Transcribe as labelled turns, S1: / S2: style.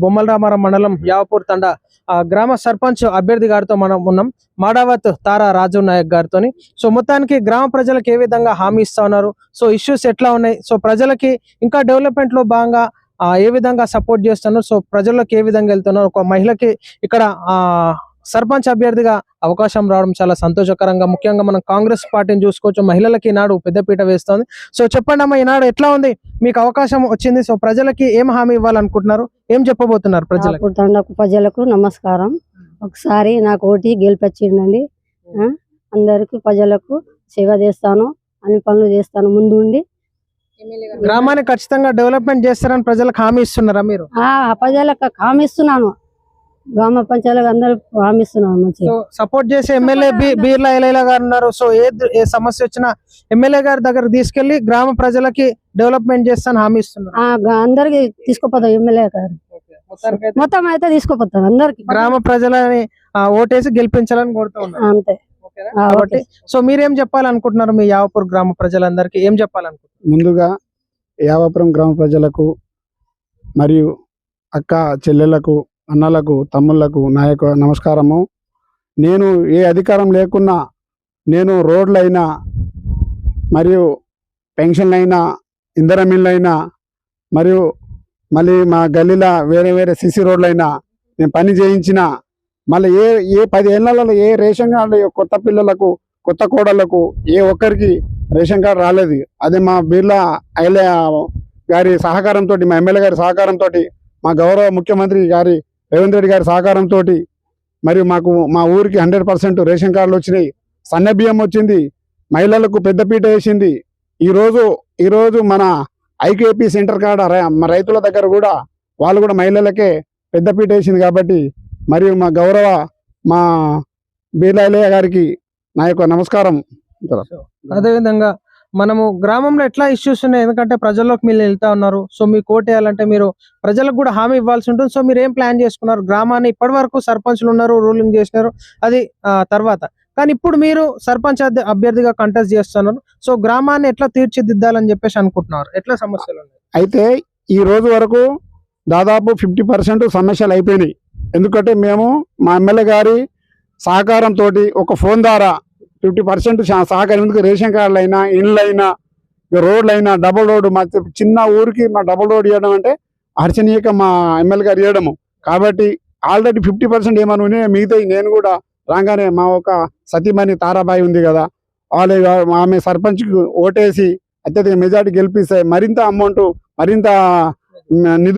S1: బొమ్మల రామారం మండలం యావపూర్ తండ గ్రామ సర్పంచ్ అభ్యర్థి గారితో మనం ఉన్నాం. మాడావత్ తారా రాజు నాయక్ గారితో. సో మొత్తానికి గ్రామ ప్రజలకు ఏ విధంగా హామీ ఇస్తా ఉన్నారు, సో ఇష్యూస్ ఎట్లా ఉన్నాయి, సో ప్రజలకి ఇంకా డెవలప్మెంట్ లో భాగంగా ఏ విధంగా సపోర్ట్ చేస్తున్నారు, సో ప్రజల్లోకి ఏ విధంగా వెళ్తున్నారు, ఒక మహిళకి ఇక్కడ సర్పంచ్ అభ్యర్థిగా అవకాశం రావడం చాలా సంతోషకరంగా. ముఖ్యంగా మనం కాంగ్రెస్ పార్టీని చూసుకోవచ్చు, మహిళలకి ఈనాడు పెద్దపీట వేస్తోంది. సో చెప్పండి అమ్మా, ఈనాడు ఎట్లా ఉంది, మీకు అవకాశం వచ్చింది, సో ప్రజలకి ఏం హామీ ఇవ్వాలనుకుంటున్నారు, ఏం చెప్పబోతున్నారు
S2: ప్రజలకు నమస్కారం. ఒకసారి నాకు ఓటీ గెలిపించిందండి. అందరికి ప్రజలకు సేవ చేస్తాను, అన్ని పనులు చేస్తాను ముందుండి.
S1: గ్రామాన్ని ఖచ్చితంగా డెవలప్మెంట్ చేస్తారని ప్రజలకు హామీ ఇస్తున్నారా మీరు?
S2: ప్రజలకు హామీ ఇస్తున్నాను, గ్రామ పంచాయతీలకు అందరికి హామీ ఇస్తున్నాను. మంచిగా
S1: సపోర్ట్ చేసే ఎమ్మెల్యే బీర్లా ఎలైలా గారు ఉన్నారు. సో ఏ సమస్య వచ్చినా ఎమ్మెల్యే గారి దగ్గర తీసుకెళ్లి గ్రామ ప్రజలకి డెవలప్మెంట్ చేస్తాను హామీ ఇస్తున్నారు.
S2: అందరికి తీసుకుపోతాం, ఎమ్మెల్యే గారు మొత్తం అయితే తీసుకుపోతాం అందరికి.
S1: గ్రామ ప్రజలని ఓటేసి గెలిపించాలని కోరుతూ ఉన్నారు
S2: అంతే.
S1: కాబట్టి సో మీరేం చెప్పాలనుకుంటున్నారు, మీ యావపూర్ గ్రామ ప్రజలందరికీ ఏం చెప్పాలనుకుంటున్నారు?
S3: ముందుగా యావపురం గ్రామ ప్రజలకు మరియు అక్క చెల్లెలకు, అన్నలకు, తమ్ముళ్లకు నా యొక్క నమస్కారము. నేను ఏ అధికారం లేకున్నా నేను రోడ్లైనా మరియు పెన్షన్లైనా ఇంధనమిల్లైనా మరియు మళ్ళీ మా గల్లీలో వేరే వేరే సిసి రోడ్లైనా నేను పని చేయించిన. మళ్ళీ ఏ 10 ఏళ్లలో ఏ రేషన్ కార్డు కొత్త పిల్లలకు, కొత్త కోడళ్లకు ఏ ఒక్కరికి రేషన్ కార్డు రాలేదు. అదే మా బీర్లా ఐలే గారి సహకారంతో, మా ఎమ్మెల్యే గారి సహకారంతో, మా గౌరవ ముఖ్యమంత్రి గారి రేవంత్ రెడ్డి గారి సహకారంతో మరియు మా ఊరికి 100% రేషన్ కార్డులు వచ్చినాయి. సన్న బియ్యం వచ్చింది, మహిళలకు పెద్దపీట వేసింది. ఈరోజు మన ఐకేపీ సెంటర్ కాడ రైతుల దగ్గర కూడా వాళ్ళు కూడా మహిళలకే పెద్దపీట వేసింది. కాబట్టి మరియు మా గౌరవ మా బీర్లా గారికి నా యొక్క నమస్కారం.
S1: అదేవిధంగా మనము గ్రామంలో ఎట్లా ఇష్యూస్ ఉన్నాయి, ఎందుకంటే ప్రజల్లోకి మీరు వెళ్తా ఉన్నారు. సో మీకు ఓటేయాలంటే మీరు ప్రజలకు కూడా హామీ ఇవ్వాల్సి ఉంటుంది. సో మీరు ఏం ప్లాన్ చేసుకున్నారు? గ్రామాన్ని ఇప్పటి వరకు సర్పంచ్లు ఉన్నారు, రూలింగ్ చేసినారు, అది తర్వాత. కానీ ఇప్పుడు మీరు సర్పంచ్ అభ్యర్థిగా కంటెస్ట్ చేస్తున్నారు. సో గ్రామాన్ని ఎట్లా తీర్చిదిద్దాలని చెప్పేసి అనుకుంటున్నారు, ఎట్లా సమస్యలు ఉన్నాయి?
S3: అయితే ఈ రోజు వరకు దాదాపు 50% సమస్యలు అయిపోయినాయి. ఎందుకంటే మేము మా ఎమ్మెల్యే గారి సహకారంతో ఒక ఫోన్ ద్వారా 50% సహకారం. ఎందుకు రేషన్ కార్డులు అయినా, ఇండ్లైనా, రోడ్లైనా, డబుల్ రోడ్డు మా చిన్న ఊరికి మా డబుల్ రోడ్ ఇవ్వడం అంటే హర్షణీయక మా ఎమ్మెల్యే గారు ఇవ్వడము. కాబట్టి ఆల్రెడీ 50% ఏమన్నా మిగతా నేను కూడా రాగానే మా ఒక సతీమణి తారాబాయి ఉంది కదా, ఆమె సర్పంచ్కి ఓటేసి అత్యధిక మెజార్టీ గెలిపిస్తే మరింత అమౌంట్, మరింత నిధులు